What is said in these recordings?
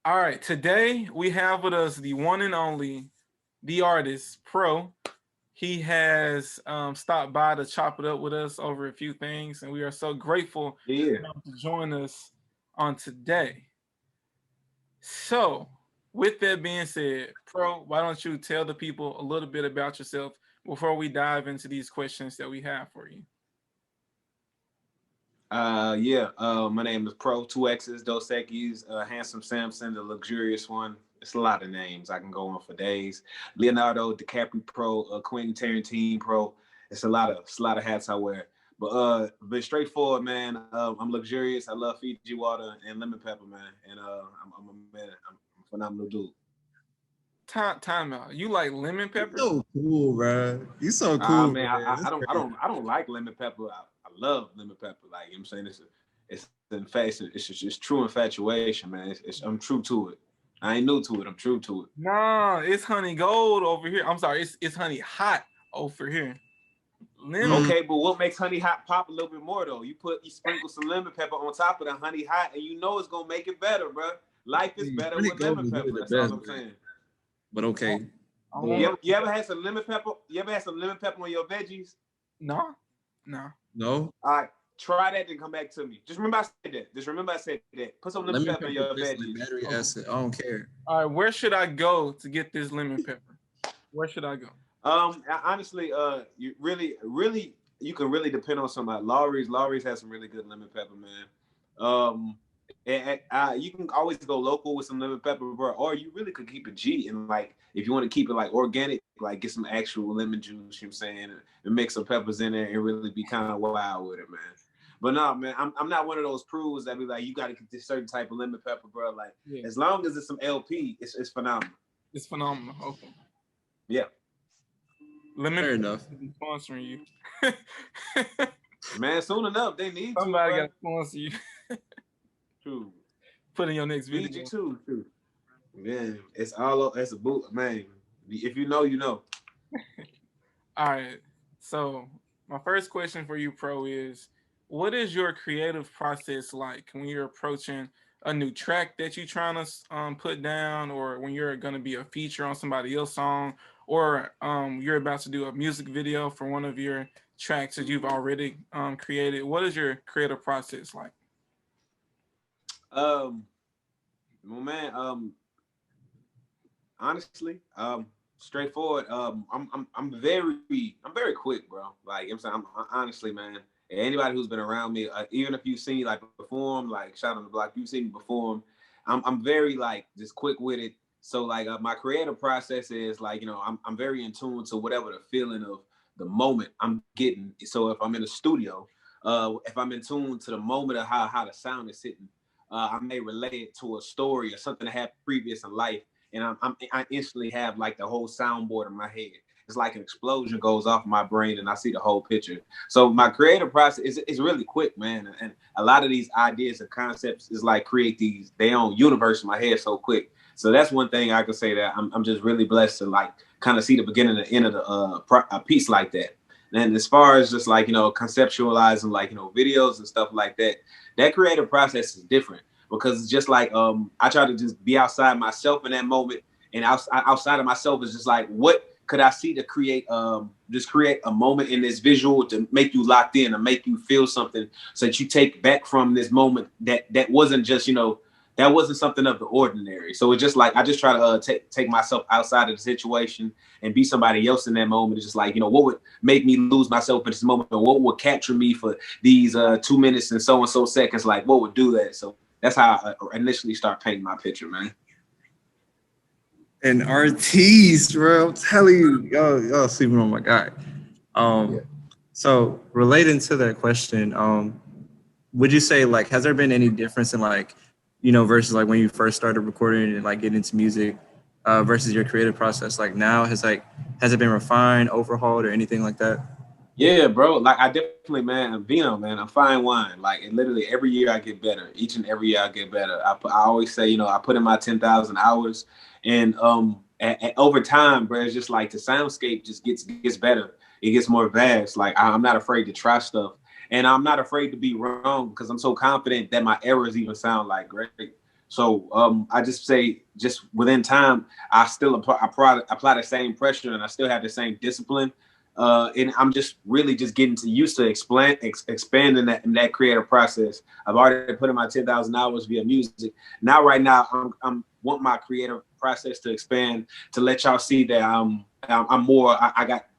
All right, today we have with us the one and only, the artist, Pro. He has stopped by to chop it up with us over a few things, and we are so grateful Yeah. for him to join us on today. So, with that being said, Pro, why don't you tell the people a little bit about yourself before we dive into these questions that we have for you? My name is Pro, two X's, Dos Equis, Handsome Samson, the luxurious one. It's a lot of names. I can go on for days. Leonardo DiCaprio Pro, Quentin Tarantino Pro. It's a lot of hats I wear. But straightforward, man. I'm luxurious. I love Fiji water and lemon pepper, man. And I'm a man. I'm a phenomenal dude. Time out. You like lemon You pepper? so cool, bro. You so cool, Man, man. I That's don't I crazy. don't I don't like lemon pepper. I love lemon pepper. Like, you know what I'm saying, it's true infatuation, man. I'm true to it. I ain't new to it. I'm true to it. Nah, it's honey gold over here. I'm sorry, it's honey hot over here. Lemon. Mm, Okay, but what makes honey hot pop a little bit more though? You sprinkle some lemon pepper on top of the honey hot, and you know it's gonna make it better, bro. Life is see, better honey with gold lemon is really pepper. the That's all best, I'm man. saying. But okay. I Go don't on. know. You ever had some lemon pepper? You ever had some lemon pepper on your veggies? No, no. No? All right, try that and come back to me. Just remember I said that. Just remember I said that. Put some lemon Lemon pepper in pepper your tastes like veggies. battery Okay. acid. I don't care. All right, where should I go to get this lemon pepper? Where should I go? Honestly, you can really depend on somebody. Lowry's. Lowry's has some really good lemon pepper, man. You can always go local with some lemon pepper, bro, or you really could keep it G and, like, if you want to keep it like organic, like get some actual lemon juice. You know what I'm saying, and mix some peppers in there and really be kind of wild with it, man. But no, man, I'm not one of those prudes that be like, you got to get this certain type of lemon pepper, bro. Like, Yeah, as long as it's some LP, it's phenomenal. it's phenomenal. Okay, Yeah, lemon Fair pepper enough. should be sponsoring you. man. Soon enough, they need to, Somebody got bro. to sponsor you. True. Put in your next Need you video. too. True. Man, it's all it's a boot, man. If you know, you know. All right. So my first question for you, Pro, is what is your creative process like when you're approaching a new track that you're trying to put down, or when you're going to be a feature on somebody else's song, or you're about to do a music video for one of your tracks that you've already created? What is your creative process like? Um, well, man. Honestly, straightforward. I'm very quick, bro. Like, I'm saying, honestly, man. Anybody who's been around me, even if you've seen me like perform, like Shot on the Block, you've seen me perform. I'm very like just quick with it. So like, my creative process is like, I'm very in tune to whatever the feeling of the moment I'm getting. So if I'm in a studio, if I'm in tune to the moment of how the sound is hitting, I may relate it to a story or something that happened previous in life, and I instantly have like the whole soundboard in my head. It's like an explosion goes off in my brain, and I see the whole picture. So my creative process is really quick, man. And a lot of these ideas and concepts is like create these their own universe in my head so quick. So that's one thing I could say, that I'm just really blessed to like kind of see the beginning and the end of a piece like that. And as far as just like, conceptualizing like, videos and stuff like that, that creative process is different, because it's just like, I try to just be outside myself in that moment, and outside of myself is just like, what could I see to create, just create a moment in this visual to make you locked in, to make you feel something, so that you take back from this moment that wasn't just, that wasn't something of the ordinary. So it's just like, I just try to take myself outside of the situation and be somebody else in that moment. It's just like, what would make me lose myself in this moment, or what would capture me for these 2 minutes and so seconds, like what would do that. So that's how I initially start painting my picture, man. An artiste, bro. I'm telling you, y'all sleeping on my guy. Yeah. Um, so relating to that question, would you say like has there been any difference in like, versus like when you first started recording and like getting into music, versus your creative process? Like now has it been refined, overhauled, or anything like that? Yeah, bro. Like, I definitely, man, I'm Vino, man. I'm fine wine. Like, and literally every year I get better. Each and every year I get better. I always say, I put in my 10,000 hours, and over time, bro, it's just like the soundscape just gets better. It gets more vast. Like, I'm not afraid to try stuff, and I'm not afraid to be wrong, because I'm so confident that my errors even sound like great. So I just say, just within time, I still apply the same pressure, and I still have the same discipline. And I'm just really just getting used to expanding that creative process. I've already put in my 10,000 hours via music. Now, right now, I'm want my creative process to expand, to let y'all see that I'm more.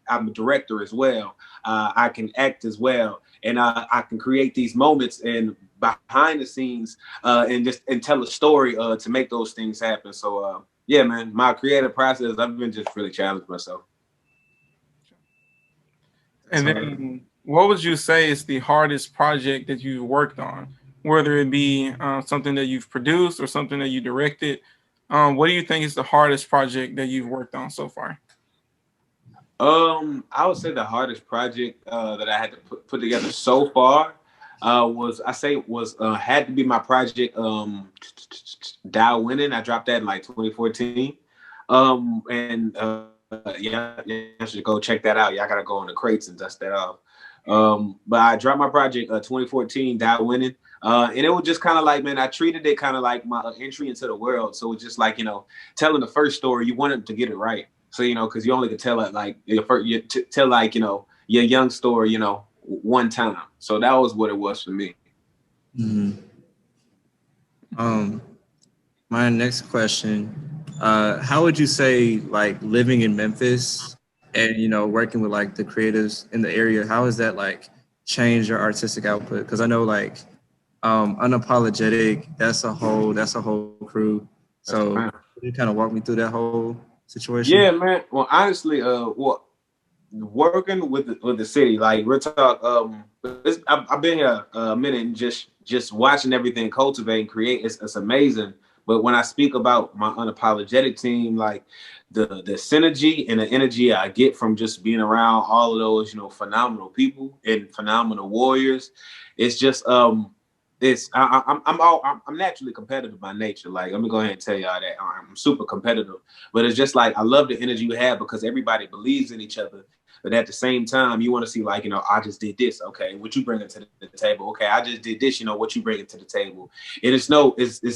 I'm a director as well. I can act as well, and I can create these moments and behind the scenes, and tell a story to make those things happen. So yeah, man, my creative process, I've been just really challenged myself. And then, what would you say is the hardest project that you've worked on, whether it be something that you've produced or something that you directed? What do you think is the hardest project that you've worked on so far? I would say the hardest project that I had to put together so far had to be my project Dow Winning. I dropped that in like 2014. And yeah, you should go check that out. Y'all gotta go on the crates and dust that off. But I dropped my project 2014 Dow Winning. And it was just kind of like, man, I treated it kind of like my entry into the world. So it's just like, telling the first story, you wanted to get it right. So, because you only could tell it like tell like, your young story, one time. So that was what it was for me. Mm-hmm. My next question, how would you say like living in Memphis and, working with like the creatives in the area, how has that like changed your artistic output? Because I know like Unapologetic, that's a whole crew. So can you kind of walk me through that whole situation? Yeah, man. Well, honestly, working with the city, like real talk, I've been here a minute and just watching everything cultivate and create. It's amazing. But when I speak about my Unapologetic team, like the synergy and the energy I get from just being around all of those, phenomenal people and phenomenal warriors, it's just I'm naturally competitive by nature. Like, let me go ahead and tell y'all that I'm super competitive, but it's just like I love the energy you have because everybody believes in each other. But at the same time, you want to see like, I just did this. Okay, what you bringing to the table? Okay, I just did this. What you bringing to the table? And it's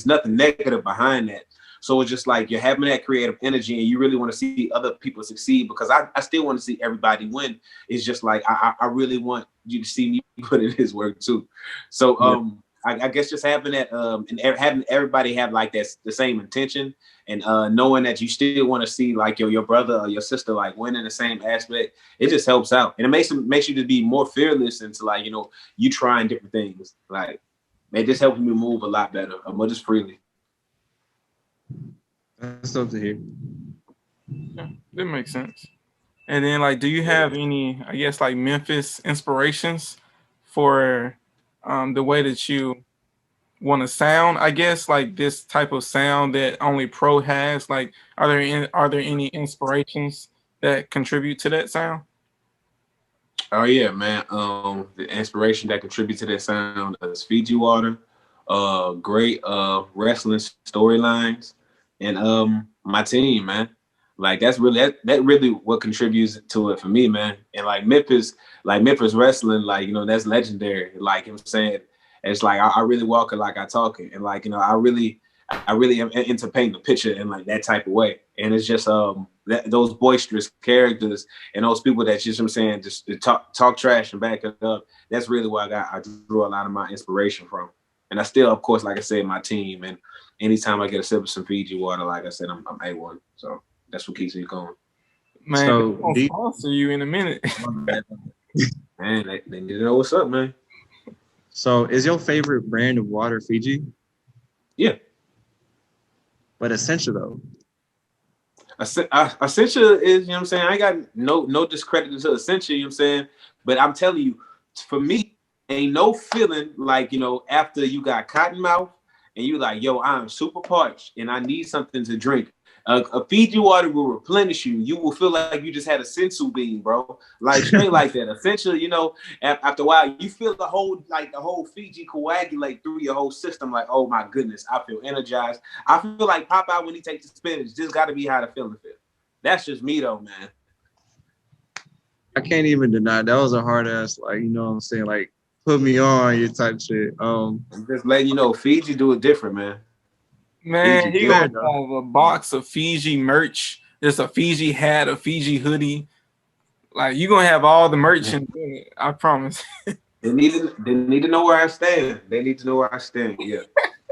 nothing negative behind that. So it's just like you're having that creative energy and you really want to see other people succeed because I still want to see everybody win. It's just like I really want you to see me put in his work too. So I guess just having that and having everybody have like that the same intention and knowing that you still want to see like your brother or your sister like win in the same aspect, it just helps out and it makes you to be more fearless into like you trying different things. Like it just helps me move a lot better, more just freely. That's dope to hear. Yeah, that makes sense. And then, like, do you have any, I guess, like Memphis inspirations for the way that you want to sound? I guess, like this type of sound that only Pro has. Like, are there any inspirations that contribute to that sound? Oh yeah, man. The inspiration that contributes to that sound is Fiji Water, great wrestling storylines, and my team, man. Like that's really that really what contributes to it for me, man. And like Memphis wrestling, like that's legendary. Like I'm saying, it's like I really walk it like I talk it, and like I really am into painting the picture in like that type of way. And it's just those boisterous characters and those people that just talk trash and back it up. That's really where I drew a lot of my inspiration from. And I still, of course, like I said, my team. And anytime I get a sip of some Fiji water, like I said, I'm A1. So that's what keeps me going. Man, so I'll sponsor you in a minute. Man, they need to know what's up, man. So is your favorite brand of water Fiji? Yeah. But Essentia though? Essentia is, what I'm saying? I got no discredit to Essentia, what I'm saying? But I'm telling you, for me, ain't no feeling like, after you got cotton mouth and you like, yo, I'm super parched and I need something to drink. A Fiji water will replenish you. You will feel like you just had a sensu bean, bro. Like straight like that. Essentially, after a while, you feel the whole Fiji coagulate through your whole system. Like, oh my goodness, I feel energized. I feel like Popeye when he takes the spinach. Just got to be how the feeling feel. That's just me though, man. I can't even deny that was a hard ass, like, what I'm saying, like put me on your type shit. I'm just letting you know, Fiji do it different, man. Man, Fiji he killed gonna it. have a box of Fiji merch, just a Fiji hat, a Fiji hoodie. Like you gonna have all the merch in it, I promise. They need to know where I stand. They need to know where I stand. Yeah.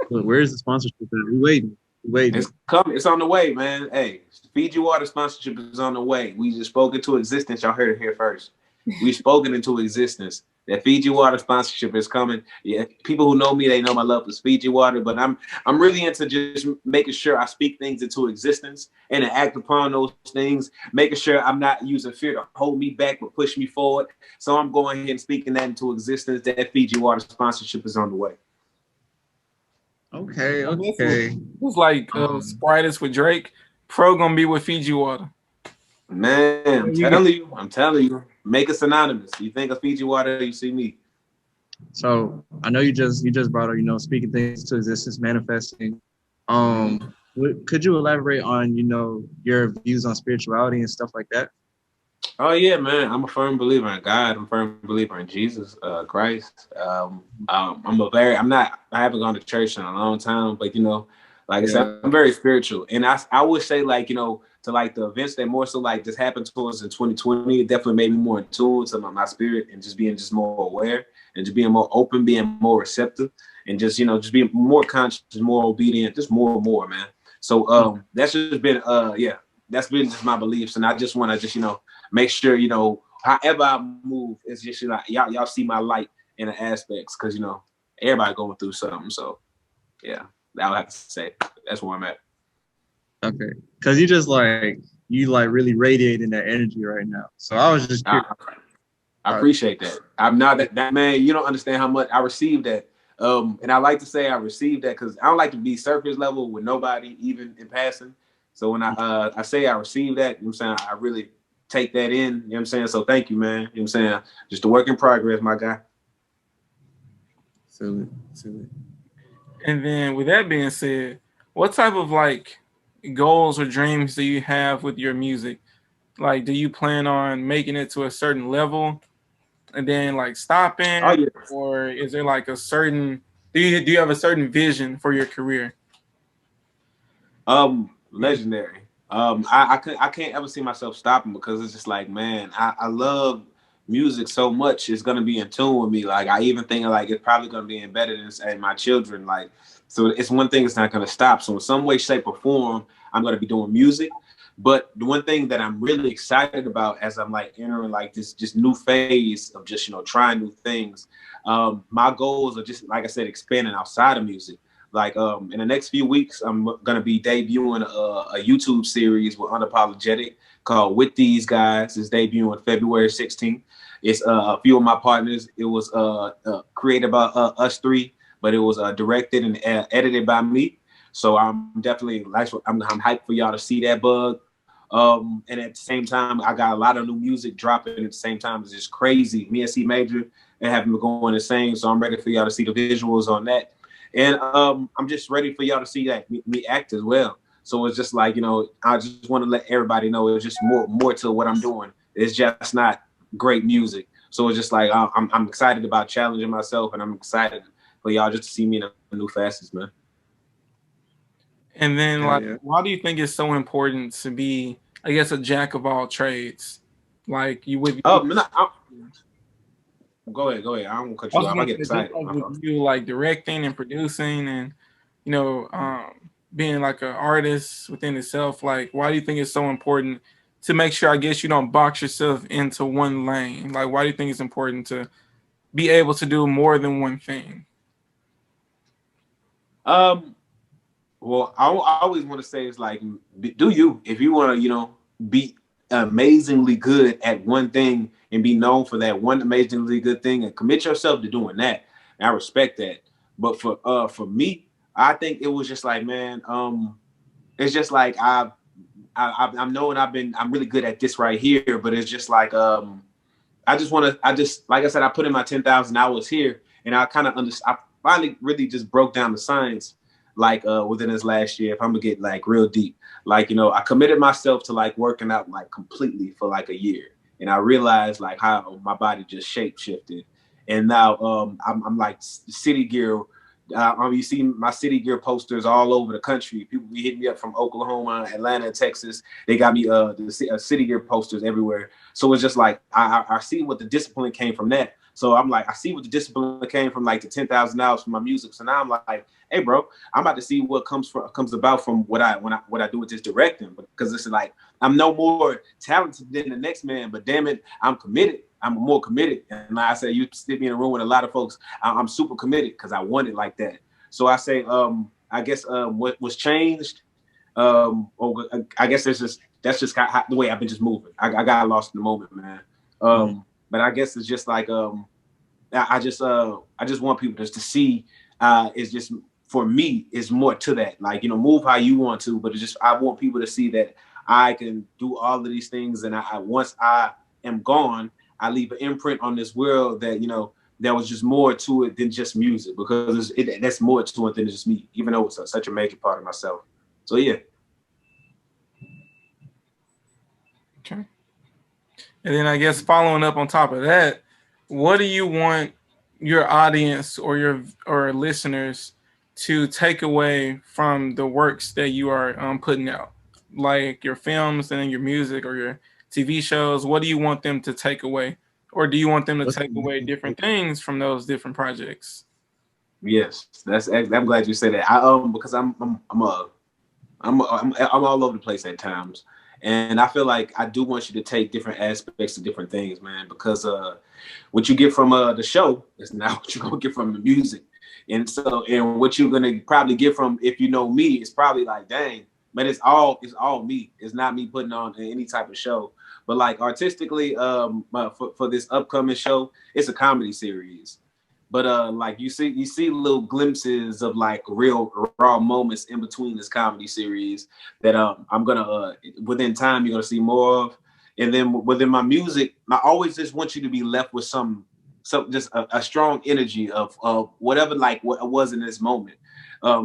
Look, where's the sponsorship at? We waiting. We waiting. It's coming. It's on the way, man. Hey, Fiji Water sponsorship is on the way. We just spoke into existence. Y'all heard it here first. We've spoken into existence. That Fiji Water sponsorship is coming. Yeah, people who know me, they know my love for Fiji Water. But I'm really into just making sure I speak things into existence and to act upon those things, making sure I'm not using fear to hold me back but push me forward. So I'm going ahead and speaking that into existence. That Fiji Water sponsorship is on the way. Okay, This okay. was like Sprite is with Drake. Pro gonna be with Fiji Water. Man, I'm You got- telling you, make it synonymous. You think of Fiji Water, you see me. So I know you just brought up, speaking things to existence, manifesting. Could you elaborate on, your views on spirituality and stuff like that? Oh yeah, man. I'm a firm believer in God. I'm a firm believer in Jesus Christ. I haven't gone to church in a long time, but like I said, I'm very spiritual. And I would say like, to like the events that more so like just happened to us in 2020, it definitely made me more in tune to my spirit and just being just more aware and just being more open, being more receptive and just, just being more conscious, more obedient, just more and more, man. So that's just been that's been just my beliefs. And I just want to just, make sure, however I move, it's just like y'all see my light in the aspects because everybody going through something. So yeah, I would have to say that's where I'm at. Okay, because you really radiating that energy right now. So I was just curious. I appreciate that. I'm not that man. You don't understand how much I received that. And I like to say I received that because I don't like to be surface level with nobody, even in passing. So when I say I received that, you know what I'm saying, I really take that in, you know what I'm saying? So thank you, man. You know what I'm saying? Just a work in progress, my guy. Silly. And then with that being said, what type of like goals or dreams do you have with your music? Like, do you plan on making it to a certain level and then like stopping, Oh yeah. or is there like a certain do you have a certain vision for your career? Legendary. I can't ever see myself stopping because it's just like, man, I love music so much. It's gonna be in tune with me. Like I even think like it's probably gonna be embedded in my children. Like so, it's one thing that's not gonna stop. So in some way, shape, or form, I'm gonna be doing music. But the one thing that I'm really excited about as I'm like entering like this just new phase of just trying new things. My goals are just like I said, expanding outside of music. Like in the next few weeks, I'm gonna be debuting a YouTube series with Unapologetic called "With These Guys." It's debuting February 16th. It's a few of my partners. It was created by us three, but it was directed and edited by me. So I'm definitely I'm hyped for y'all to see that bug. And at the same time, I got a lot of new music dropping at the same time. It's just crazy. Me and C Major and having been going the same. So I'm ready for y'all to see the visuals on that. And I'm just ready for y'all to see that me act as well. So it's just like, I just want to let everybody know it's just more to what I'm doing. It's just not great music. So it's just like I'm excited about challenging myself, and I'm excited for y'all just to see me in a new facets, man. And then like why do you think it's so important to be, I guess, a jack of all trades? Like you with Go ahead. I don't want to cut you off. I get excited. With you like directing and producing and being like an artist within itself, like why do you think it's so important to make sure, I guess, you don't box yourself into one lane? Like why do you think it's important to be able to do more than one thing? Well, I always want to say it's like, do you, if you want to, be amazingly good at one thing and be known for that one amazingly good thing and commit yourself to doing that. And I respect that. But for me, I think it was just like, man, it's just like I'm knowing I'm really good at this right here, but it's just like I just like I said, I put in my 10,000 hours here, and I kind of I finally really just broke down the science like within this last year. If I'm gonna get like real deep, like I committed myself to like working out like completely for like a year, and I realized like how my body just shape shifted, and now I'm like city gear You see my City Gear posters all over the country. People be hitting me up from Oklahoma, Atlanta, Texas. They got me the City Gear posters everywhere. So it's just like I see what the discipline came from that. So I'm like, I see what the discipline came from, like the $10,000 for my music. So now I'm like, hey, bro, I'm about to see what comes about from what I do with this directing, because it's like I'm no more talented than the next man, but damn it, I'm committed. I'm more committed. And like I said, you stick me in a room with a lot of folks, I'm super committed because I want it like that. So I say, I guess what was changed, I guess that's just the way I've been just moving. I got lost in the moment, man. But I guess it's just like I just want people just to see it's just, for me, it's more to that. Like, you know, move how you want to, but it's just, I want people to see that I can do all of these things, and I once I am gone, I leave an imprint on this world that, you know, there was just more to it than just music, because that's more to it than just me, even though it's such a major part of myself. So yeah. Okay. And then I guess following up on top of that, what do you want your audience or your listeners to take away from the works that you are putting out, like your films and your music or your TV shows? What do you want them to take away, or do you want them to take away different things from those different projects? Yes, I'm glad you said that. Because I'm all over the place at times, and I feel like I do want you to take different aspects of different things, man. Because what you get from the show is not what you're gonna get from the music, and what you're gonna probably get from, if you know me, it's probably like, dang, man, it's all me. It's not me putting on any type of show. But like artistically, for this upcoming show, it's a comedy series. But like you see little glimpses of like real raw moments in between this comedy series that I'm gonna within time you're gonna see more of. And then within my music, I always just want you to be left with some just a strong energy of whatever, like what it was in this moment.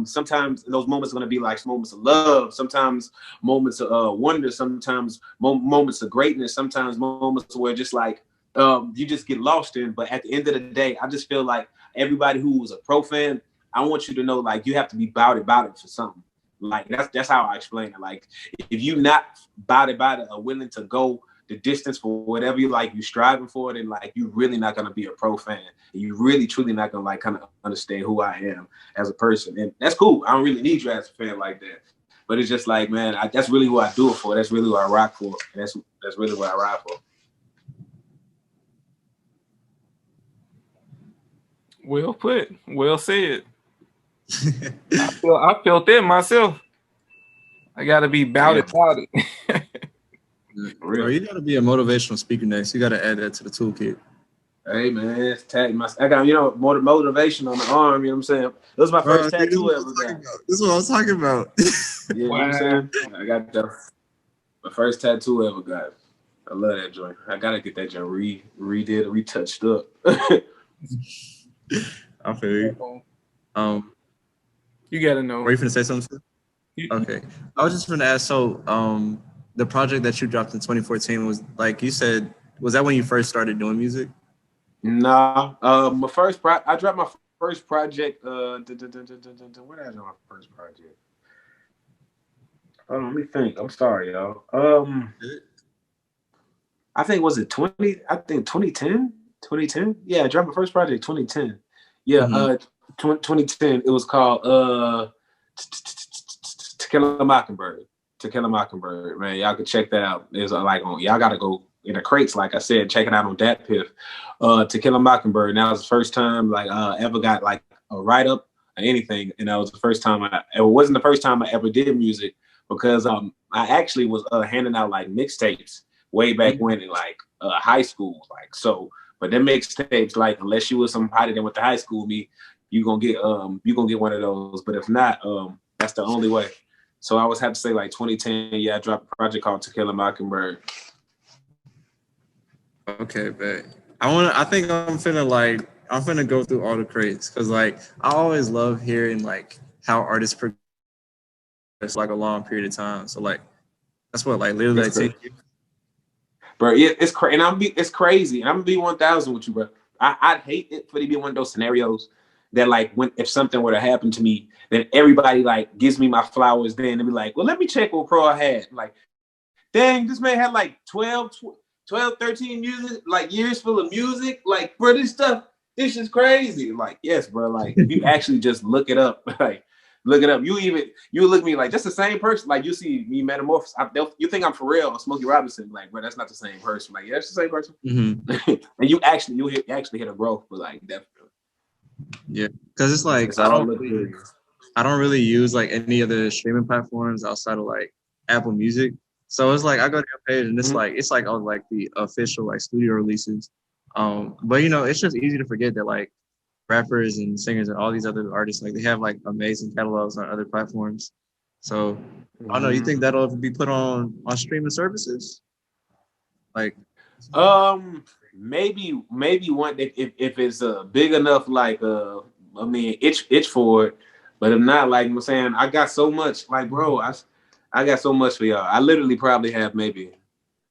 Sometimes those moments are going to be like moments of love, sometimes moments of wonder, sometimes moments of greatness, sometimes moments where just like you just get lost in. But at the end of the day, I just feel like everybody who was a pro fan, I want you to know, like, you have to be about it for something. Like that's how I explain it. Like, if you not about it or willing to go the distance for whatever you like, you striving for it, and like you really not gonna be a pro fan. You really truly not gonna like kind of understand who I am as a person, and that's cool. I don't really need you as a fan like that, but it's just like, man, that's really who I do it for. That's really who I rock for, and that's really what I ride for. Well put. Well said. I felt that myself. I gotta be about it. Bro, you gotta be a motivational speaker next. You gotta add that to the toolkit. Hey man, I got, you know, more motivation on the arm. You know what I'm saying? It was my first tattoo ever got. This is what I was talking about. Yeah, you know what I'm saying? I got my first tattoo ever got. I love that joint. I gotta get that joint retouched up. I feel you. You gotta know. Were you finna say something? Okay. I was just gonna ask, so the project that you dropped in 2014 was, like you said, was that when you first started doing music? Nah. I dropped my first project. When did I drop my first project? Let me think. I'm sorry, y'all. I think, was it 2010? 2010? Yeah, I dropped my first project 2010. Yeah, 2010. It was called To Kill a Mockingbird. To Kill a Mockingbird, man. Y'all can check that out. It's like y'all gotta go in the crates, like I said, check it out on DatPiff. To Kill a Mockingbird. And that was the first time like ever got like a write-up or anything. And that was the first time it wasn't the first time I ever did music, because I actually was handing out like mixtapes way back when in like high school. Like, so, but them mixtapes, like, unless you was somebody that went to high school with me, you gonna get one of those. But if not, that's the only way. So I always have to say, like, 2010, yeah, I dropped a project called To Kill a Mockingbird. Okay, but I think I'm finna go through all the crates, because like I always love hearing like how artists progress like a long period of time. So like that's what, like, literally like 10 years. Bro, yeah, it's crazy. It's crazy. And I'm gonna be 1,000 with you, bro. I'd hate it for to be one of those scenarios. that like if something were to happen to me, then everybody like gives me my flowers then and be like, well, let me check what Preauxx had. Like, dang, this man had like 12, 13 music, like years full of music. Like, bro, this is crazy. Like, yes, bro. Like, if you actually just look it up, like, look it up. You look at me like, that's the same person. Like, you see me metamorphose. You think I'm for real or Smokey Robinson. Like, bro, that's not the same person. Like, yeah, that's the same person. Mm-hmm. And you actually hit a growth, but like, definitely. Yeah, because it's like, I don't really use like any other streaming platforms outside of like Apple Music. So it's like I go to your page and it's like all like the official like studio releases. But you know, it's just easy to forget that like rappers and singers and all these other artists, like they have like amazing catalogs on other platforms. So I don't know, you think that'll ever be put on streaming services? Like maybe one if it's big enough, like I mean itch for it. But if not, like I'm saying, I got so much, like, bro, I got so much for y'all. I literally probably have maybe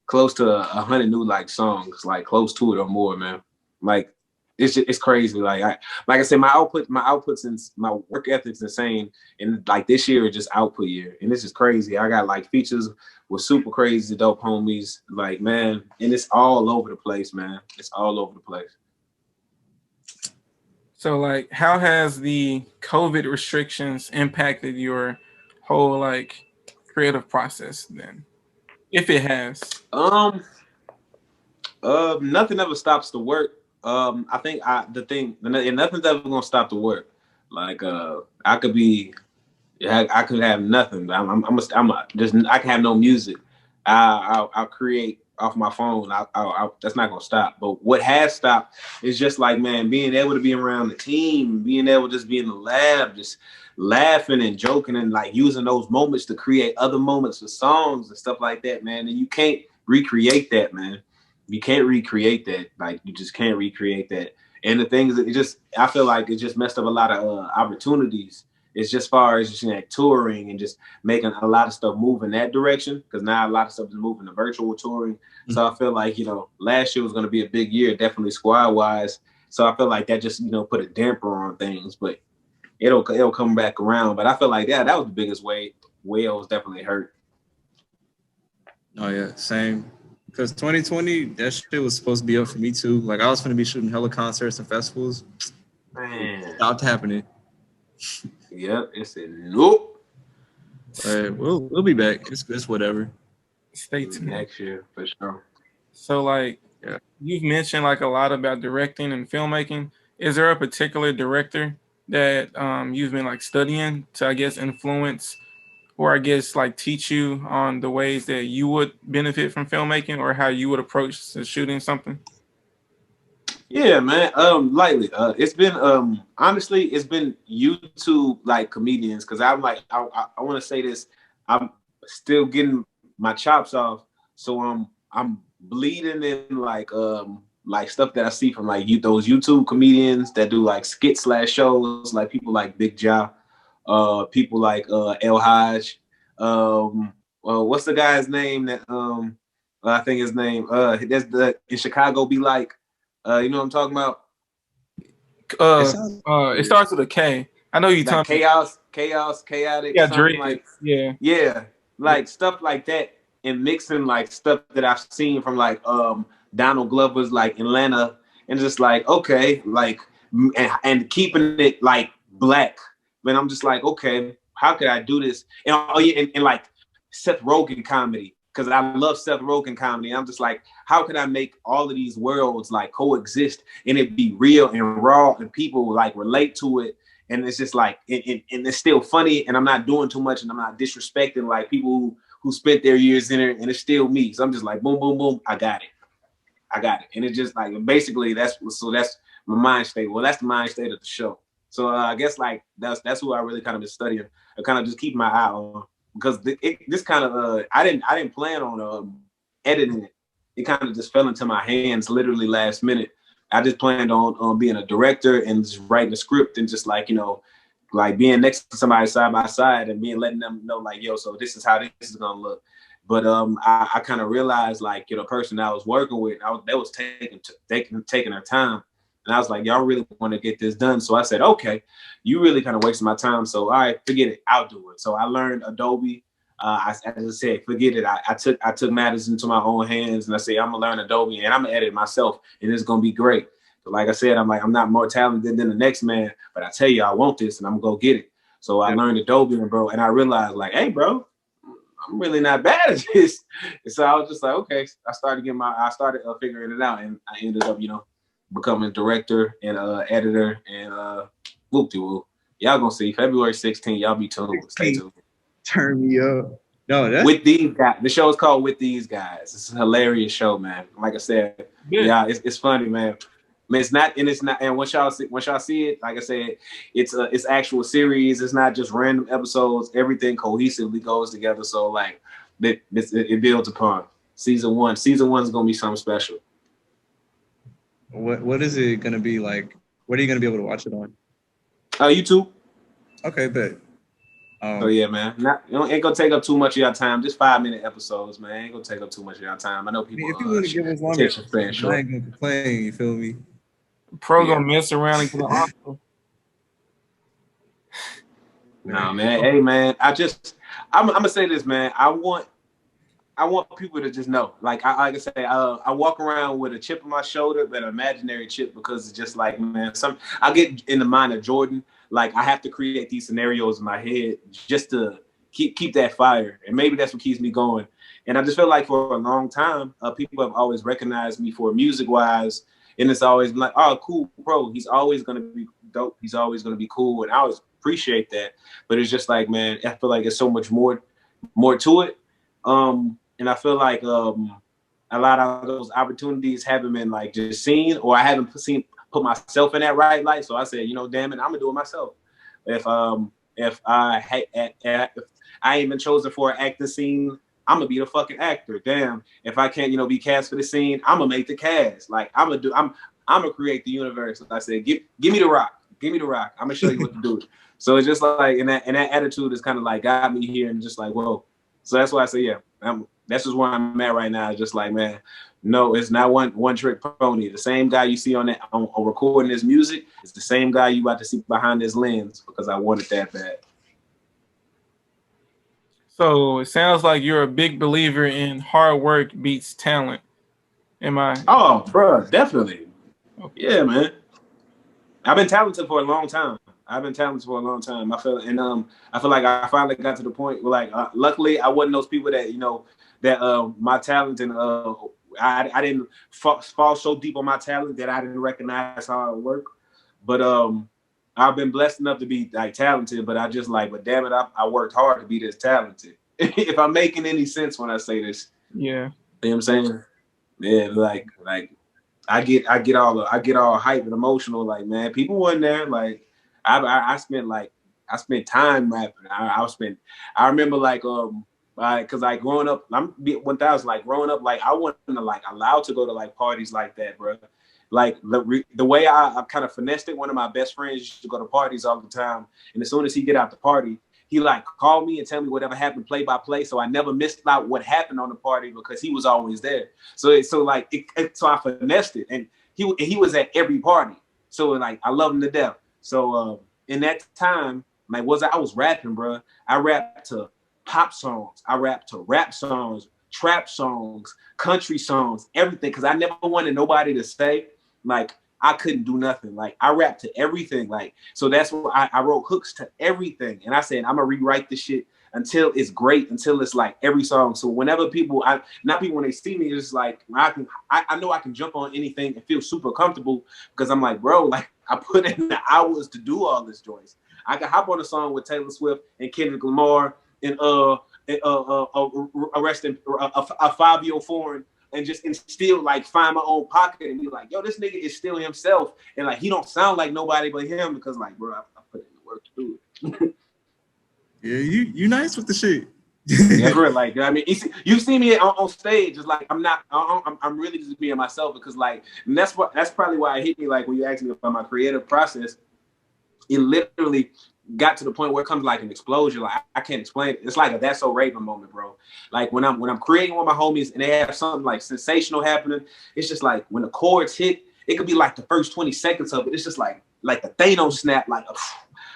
close to 100 new like songs, like close to it or more, man. Like it's crazy. Like I said, my outputs and my work ethic's insane. And like this year is just output year, and this is crazy. I got like features with super crazy dope homies, like, man, and it's all over the place, man. It's all over the place. So like, how has the COVID restrictions impacted your whole like creative process then, if it has? Nothing ever stops the work. I think nothing's ever gonna stop the work. Like I could have nothing. I can have no music. I'll create off my phone. That's not gonna stop. But what has stopped is just like, man, being able to be around the team, being able to just be in the lab, just laughing and joking and like using those moments to create other moments for songs and stuff like that, man. And you can't recreate that, man. You can't recreate that. Like, you just can't recreate that. And the thing is, I feel like it just messed up a lot of opportunities. It's just far as just like touring and just making a lot of stuff move in that direction, because now a lot of stuff is moving to virtual touring. Mm-hmm. So I feel like, last year was going to be a big year, definitely squad wise. So I feel like that just, put a damper on things, but it'll come back around. But I feel like that was the biggest way I was definitely hurt. Oh yeah, same. Because 2020, that shit was supposed to be up for me too. Like, I was going to be shooting hella concerts and festivals. Man. It stopped happening. Yep, it said nope. All right, we'll be back. It's whatever. Stay tuned. Next year, for sure. So, like, you've mentioned like a lot about directing and filmmaking. Is there a particular director that you've been like studying to, I guess, influence or I guess like teach you on the ways that you would benefit from filmmaking or how you would approach shooting something? Yeah, man. Lightly. It's been honestly, it's been YouTube like comedians, because I'm like, I want to say this. I'm still getting my chops off, so I'm bleeding in like stuff that I see from like those YouTube comedians that do like skits / shows, like people like Big Ja, people like El Haj. What's the guy's name that I think his name that's the in Chicago Be Like. You know what I'm talking about? It starts with a K. I know you talking chaotic. Yeah, something like yeah, like stuff like that, and mixing like stuff that I've seen from like Donald Glover's like Atlanta, and just like, okay, like and keeping it like black. But I'm just like, okay, how could I do this? And like Seth Rogen comedy, because I love Seth Rogen comedy. I'm just like, how could I make all of these worlds like coexist and it be real and raw and people like relate to it? And it's just like, and it's still funny, and I'm not doing too much, and I'm not disrespecting like people who spent their years in it, and it's still me. So I'm just like, boom, boom, boom, I got it. And it's just like, basically that's my mind state. Well, that's the mind state of the show. So I guess like that's who I really kind of been studying. I kind of just keep my eye on, because this kind of I didn't plan on editing it. It kind of just fell into my hands literally last minute. I just planned on being a director and just writing a script and just like, like being next to somebody side by side and letting them know like, yo, so this is how this is gonna look. But I kind of realized like, person I was working with, that was taking their time. And I was like, y'all really want to get this done. So I said, okay, you really kind of wasted my time. So, all right, forget it. I'll do it. So I learned Adobe. As I said, forget it. I took matters into my own hands, and I said, I'm going to learn Adobe, and I'm going to edit myself, and it's going to be great. So like I said, I'm not more talented than the next man, but I tell you, I want this, and I'm going to go get it. So I learned Adobe, bro, and I realized, like, hey, bro, I'm really not bad at this. And so I was just like, okay. I started figuring it out, and I ended up, becoming director and editor, and whoop-de-whoop. Y'all gonna see February 16th. Y'all be tuned. Stay tuned. Turn me up. No, that's With These Guys. The show is called With These Guys. It's a hilarious show, man. Like I said, yeah, it's funny, man. I mean, and once y'all see it, like I said, it's actual series. It's not just random episodes. Everything cohesively goes together. So like it builds upon season one. Season 1 is gonna be something special. What is it gonna be like? What are you gonna be able to watch it on? YouTube. Okay, bet. So yeah, man. Ain't gonna take up too much of your time. Just 5-minute episodes, man. Ain't gonna take up too much of your time. I know people. If you want to give us longer, I ain't gonna complain. You feel me? Pro gonna mess around and get an Oscar. No, man. Hey, man. I'm gonna say this, man. I want people to just know. Like I say, I walk around with a chip on my shoulder, but an imaginary chip, because it's just like, man, I get in the mind of Jordan. Like I have to create these scenarios in my head just to keep that fire, and maybe that's what keeps me going. And I just feel like for a long time, people have always recognized me for music wise, and it's always been like, oh, cool, bro. He's always gonna be dope. He's always gonna be cool, and I always appreciate that. But it's just like, man, I feel like there's so much more to it. And I feel like a lot of those opportunities haven't been like just seen, or I haven't put myself in that right light. So I said, damn it, I'm gonna do it myself. If I ain't been chosen for an acting scene, I'm gonna be the fucking actor. Damn, if I can't, be cast for the scene, I'm gonna make the cast. Like I'm gonna create the universe. Like I said, give me the rock. Give me the rock. I'm gonna show you what to do. So it's just like, and that attitude is kind of like got me here, and just like, whoa. So that's why I say, yeah, that's just where I'm at right now. It's just like, man, no, it's not one trick pony. The same guy you see on recording this music is the same guy you about to see behind this lens, because I wanted that bad. So it sounds like you're a big believer in hard work beats talent. Am I? Oh, bro, definitely. Okay. Yeah, man. I've been talented for a long time. I feel like I finally got to the point where, like, luckily I wasn't those people that my talent, and I didn't fall so deep on my talent that I didn't recognize how it worked. But I've been blessed enough to be like talented, but but damn it, I worked hard to be this talented. If I'm making any sense when I say this. Yeah. You know what I'm saying? Yeah, like I get all hype and emotional. Like, man, people wasn't there. Like I spent time rapping. I remember because like growing up, growing up, like I wasn't like allowed to go to like parties like that, bro. Like the way I kind of finessed it, one of my best friends used to go to parties all the time, and as soon as he get out the party, he like called me and tell me whatever happened play by play, so I never missed out what happened on the party because he was always there. So I finessed it, and he was at every party. So like I love him to death. So in that time, like I was rapping, bro. I rapped to pop songs. I rapped to rap songs, trap songs, country songs, everything. Because I never wanted nobody to say like I couldn't do nothing. Like I rapped to everything. Like, so that's why I wrote hooks to everything. And I said, I'm gonna rewrite this shit until it's great, until it's like every song. So whenever when they see me, it's like I know I can jump on anything and feel super comfortable, because I'm like, bro, like I put in the hours to do all this joints. I can hop on a song with Taylor Swift and Kendrick Lamar and arresting a 5-year-old foreign, and still like find my own pocket and be like, yo, this nigga is still himself, and like he don't sound like nobody but him, because like, bro, I put in the work to do it. Yeah, you nice with the shit. Yeah, bro. Like, I mean, you see me on stage. It's like I'm really just being myself, because like, and that's probably why it hit me. Like when you asked me about my creative process, it literally got to the point where it comes like an explosion. Like I can't explain it. It's like a That's So Raven moment, bro. Like when I'm creating with my homies and they have something like sensational happening, it's just like when the chords hit it could be like the first 20 seconds of it. It's just like the Thanos snap. Like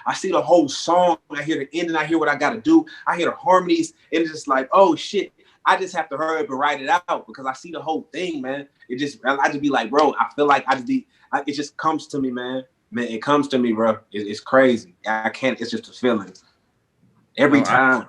I see the whole song. I hear the end, and I hear what I got to do. I hear the harmonies, and it's just like, oh shit. I just have to hurry up and write it out because I see the whole thing, man. I just be like, bro, I feel like it just comes to me, man. Man, it comes to me, bro. It's crazy. I can't, it's just a feeling. Every time.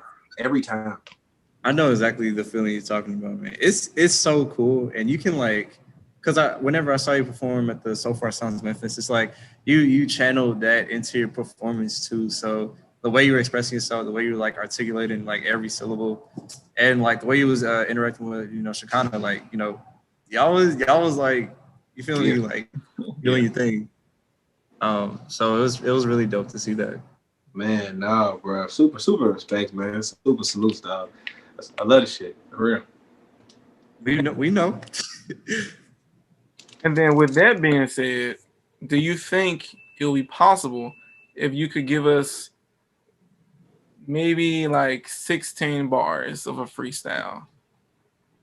I know exactly the feeling you're talking about, man. It's so cool. And you can like, because whenever I saw you perform at the So Far Sounds Memphis, it's like you channeled that into your performance too. So the way you were expressing yourself, the way you were like articulating like every syllable, and like the way you was interacting with, you know, Shakana, like, you know, y'all was like, you feel me, like doing your thing. So it was really dope to see that. Man, no, bro. Super respect, man. Super salute, dog. I love this shit. For real. We know. And then with that being said, do you think it'll be possible if you could give us maybe like 16 bars of a freestyle?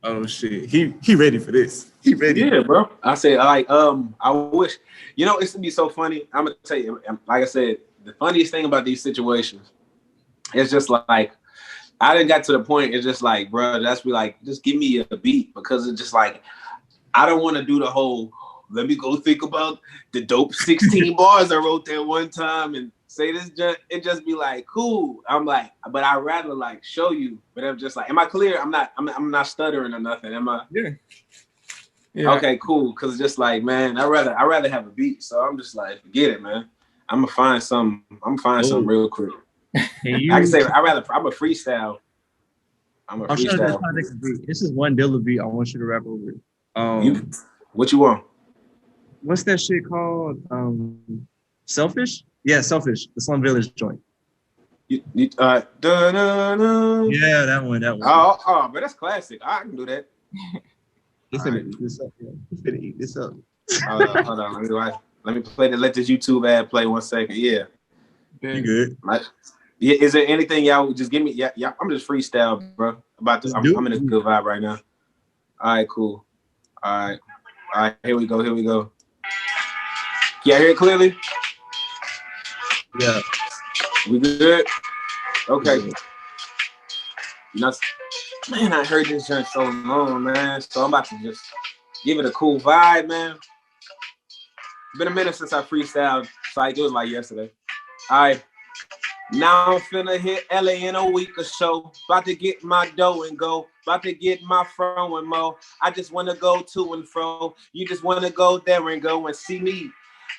Oh shit. He ready for this. He ready. Yeah, bro. I said, like, I wish, you know, it's gonna be so funny. I'm gonna tell you, like I said, the funniest thing about these situations is just like, I didn't got to the point. It's just like, bro, that's be like, just give me a beat, because it's just like, I don't want to do the whole, let me go think about the dope 16 bars I wrote that one time and say this. It just be like, cool. I'm like, but I'd rather like show you. But I'm just like, am I clear? I'm not stuttering or nothing. Am I? Yeah. Okay, cool. Cause it's just like, man, I'd rather have a beat. So I'm just like, forget it, man. I'm gonna find something real quick. I can say I'm a freestyle. I'm a freestyle. This is one Dilla beat. I want you to rap over it. What you want? What's that shit called? Selfish? Yeah, Selfish. The Slum Village joint. Yeah, that one. Oh, but that's classic. I can do that. He's gonna eat this up. Yeah. He's gonna eat this up. Hold on. Let me play the. Let this YouTube ad play 1 second. Yeah. You good? Yeah. Is there anything y'all just give me? Yeah. I'm just freestyle, bro. I'm in a good vibe right now. All right, cool. All right. Here we go. Yeah, hear it clearly? Yeah. We good? Okay. You know, man, I heard this joint so long, man. So I'm about to just give it a cool vibe, man. Been a minute since I freestyled. So it was like yesterday. All right. Now I'm finna hit LA in a week or so. About to get my dough and go. About to get my fro and mo. I just wanna go to and fro. You just wanna go there and go and see me.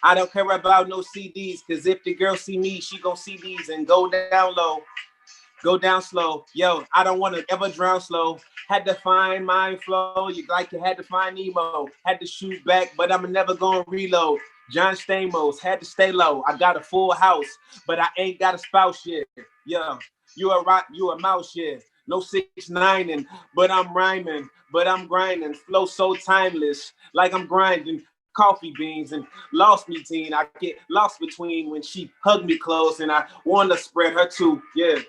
I don't care about no CDs, cause if the girl see me, she gon' see these and go down low. Go down slow. Yo, I don't wanna ever drown slow. Had to find my flow. You had to find Nemo. Had to shoot back, but I'm never gonna reload. John Stamos, had to stay low. I got a full house, but I ain't got a spouse yet. Yeah, you a mouse yet. No 6ix9ine, but I'm rhyming, but I'm grinding. Flow so timeless, like I'm grinding coffee beans and lost me teen. I get lost between when she hugged me close and I want to spread her too. Yeah,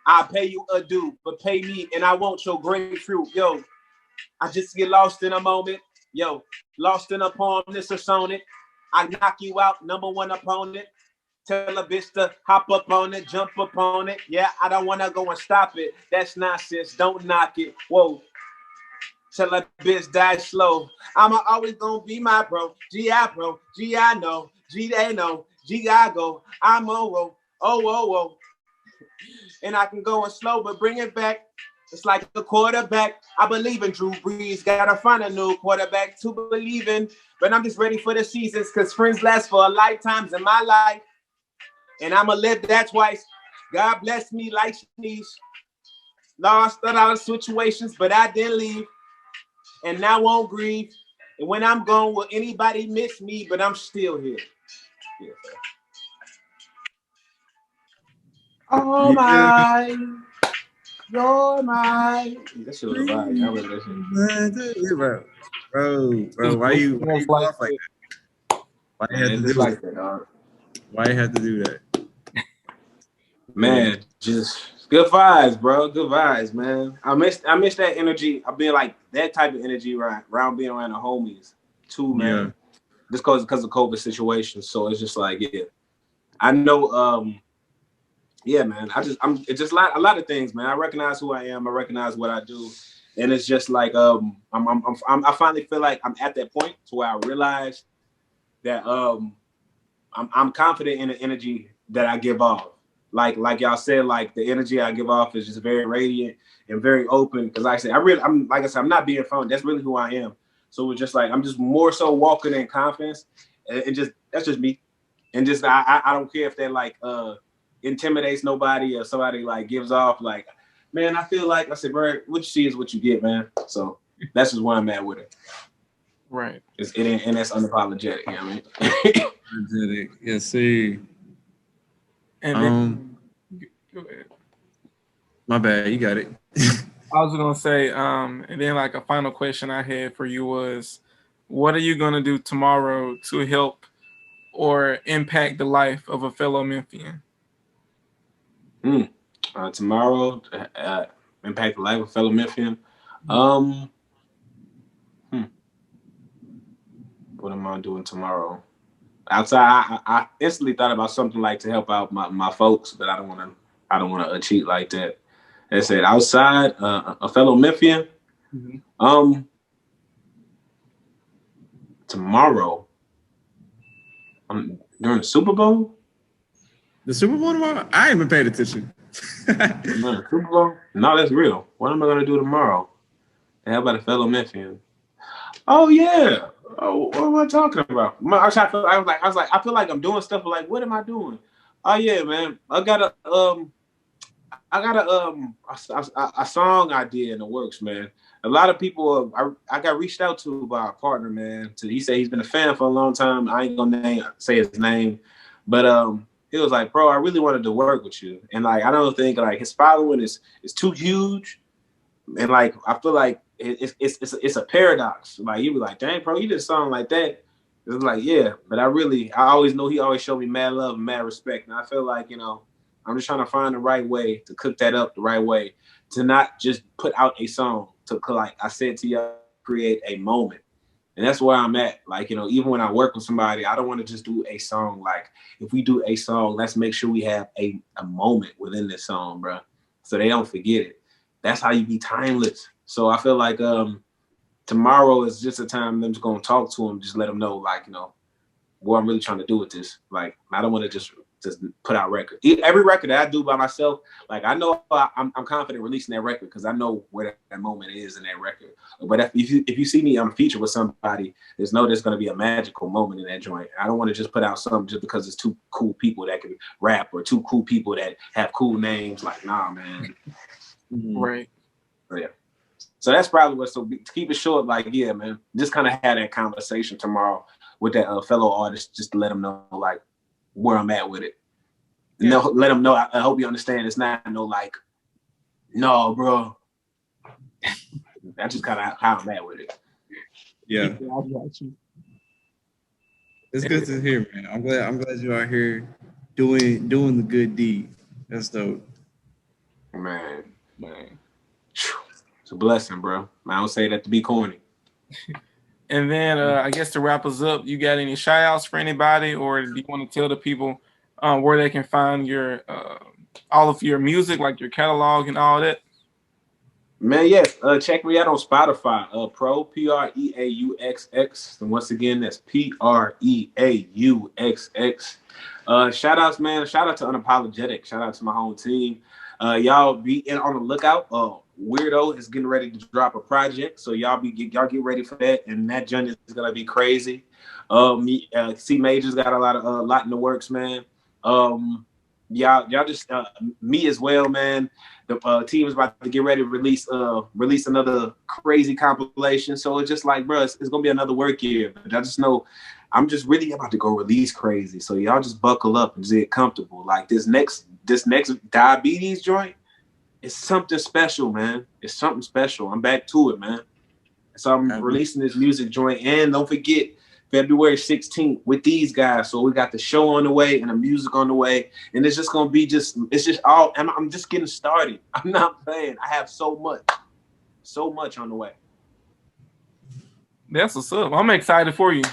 I pay you a due, but pay me and I want your grapefruit. Yo, I just get lost in a moment. Yo, lost in a poem, this or sonnet. I knock you out, number one opponent. Tell a bitch to hop up on it, jump up on it. Yeah, I don't want to go and stop it. That's nonsense. Don't knock it. Whoa. Tell a bitch die slow. I'm always gonna be my bro. G.I. bro. G.I. know. G they know. G.I. go. I'm oh. And I can go in slow, but bring it back. It's like a quarterback. I believe in Drew Brees. Gotta find a new quarterback to believe in. But I'm just ready for the seasons because friends last for a lifetimes in my life. And I'ma live that twice. God bless me like sneeze. Lost a lot of situations, but I didn't leave. And now won't grieve. And when I'm gone, will anybody miss me? But I'm still here. Yeah. Oh my. You're my. That shit was a vibe. I remember that shit. Bro, why you off like that? Why you had to do like that, dog? Why you had to do that? Man, just good vibes, bro. Good vibes, man. I miss that energy. I've been like that type of energy around being around the homies too, man. just because of COVID situation. So it's just like, yeah, I know. Yeah, man. It's just a lot of things, man. I recognize who I am. I recognize what I do, and it's just like I finally feel like I'm at that point to where I realize that I'm confident in the energy that I give off. Like y'all said, like the energy I give off is just very radiant and very open. Because like I said, I'm like I said, I'm not being phony. That's really who I am. So it's just like I'm just more so walking in confidence, and just that's just me. And just I don't care if that like intimidates nobody or somebody like gives off like, man, I feel like I said, bro, what you see is what you get, man. So that's just where I'm at with it. Right. And that's unapologetic, you know what I mean? Yes, see. And then, go ahead. My bad, you got it. I was gonna say, and then like a final question I had for you was, what are you gonna do tomorrow to help or impact the life of a fellow Memphian? Tomorrow, impact the life of a fellow Memphian. What am I doing tomorrow? Outside, I instantly thought about something like to help out my folks, but I don't want to cheat like that. I said outside, a fellow Memphian. Tomorrow, during the Super Bowl. The Super Bowl tomorrow? I ain't even paid attention. Super Bowl? No, that's real. What am I gonna do tomorrow? And how about a fellow Memphian? Oh yeah. Oh, what am I talking about? I feel like I'm doing stuff. Like, what am I doing? Oh yeah, man. I got a song idea in the works, man. A lot of people, I got reached out to by a partner, man. He said he's been a fan for a long time. I ain't gonna say his name, but he was like, bro, I really wanted to work with you, and like I don't think like his following is too huge, and like I feel like it's a paradox. Like you be like, dang, bro, you did a song like that. It's like, yeah, but I always know he always showed me mad love and mad respect, and I feel like I'm just trying to find the right way to cook that up the right way, to not just put out a song, to, like I said to you, create a moment. And that's where I'm at. Like, even when I work with somebody, I don't want to just do a song. Like, if we do a song, let's make sure we have a moment within this song, bro, so they don't forget it. That's how you be timeless. So I feel like tomorrow is just a time I'm just going to talk to them, just let them know, like, what I'm really trying to do with this. Like, I don't want to just put out records. Every record that I do by myself, like I know I'm confident releasing that record because I know where that moment is in that record. But if you see me, I'm featured with somebody, there's going to be a magical moment in that joint. I don't want to just put out something just because it's two cool people that can rap or two cool people that have cool names. Like, nah, man. Right. Yeah. So that's probably what. So to keep it short, like, yeah, man, just kind of had that conversation tomorrow with that fellow artist, just to let them know like where I'm at with it. Yeah. No, let them know. I hope you understand. It's not like, no, bro. That's just kind of how I'm at with it. Yeah. It's good to hear, man. I'm glad you are here doing the good deed. That's dope. Man. It's a blessing, bro. I don't say that to be corny. And then I guess to wrap us up, you got any shout outs for anybody, or do you want to tell the people where they can find your all of your music, like your catalog and all that? Man, yes. Check me out on Spotify. Preauxx, Preauxx. And once again, that's Preauxx. Shout outs, man. Shout out to Unapologetic. Shout out to my whole team. Y'all be on the lookout. Weirdo is getting ready to drop a project, so y'all get ready for that, and that journey is gonna be crazy. C Major's got a lot in the works, man. Y'all just me as well, man. The team is about to get ready to release another crazy compilation. So it's just like, bro, it's gonna be another work year. But I just know I'm just really about to go release crazy. So y'all just buckle up and just get comfortable. Like this next diabetes joint, it's something special, man. It's something special. I'm back to it, man. So I'm releasing this music joint, and don't forget February 16th with these guys. So we got the show on the way and the music on the way, and it's just gonna be all. I'm just getting started. I'm not playing. I have so much on the way. That's what's up. I'm excited for you.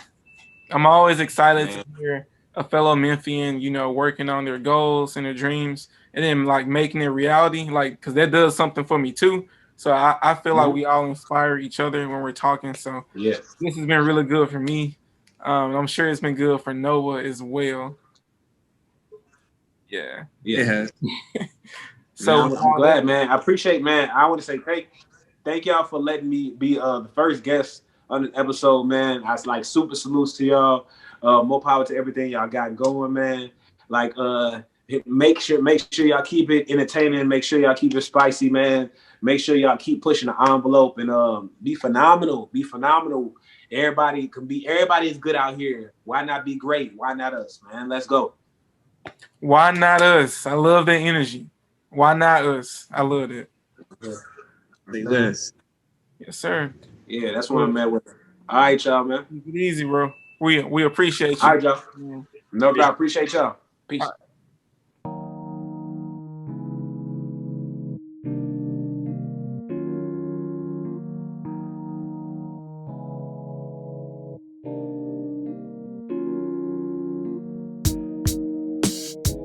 I'm always excited Man. to hear a fellow Memphian, you know, working on their goals and their dreams, and then like making it reality, like because that does something for me too. So I feel like we all inspire each other when we're talking. So Yeah. this has been really good for me. I'm sure it's been good for Noah as well. Yeah. Yeah. So Man, I'm glad, man. I appreciate, man. I want to say thank y'all for letting me be the first guest on the episode, man. I was like super salutes to y'all. More power to everything y'all got going, man. Like make sure y'all keep it entertaining. Make sure y'all keep it spicy, man. Make sure y'all keep pushing the envelope and be phenomenal. Be phenomenal. Everybody is good out here. Why not be great? Why not us, man? Let's go. Why not us? I love the energy. Why not us? I love it. Yes. Yes, sir. Yeah, that's what I'm at with. All right, y'all, man. Take it easy, bro. We appreciate you. All right, y'all. No doubt. Appreciate y'all. Peace.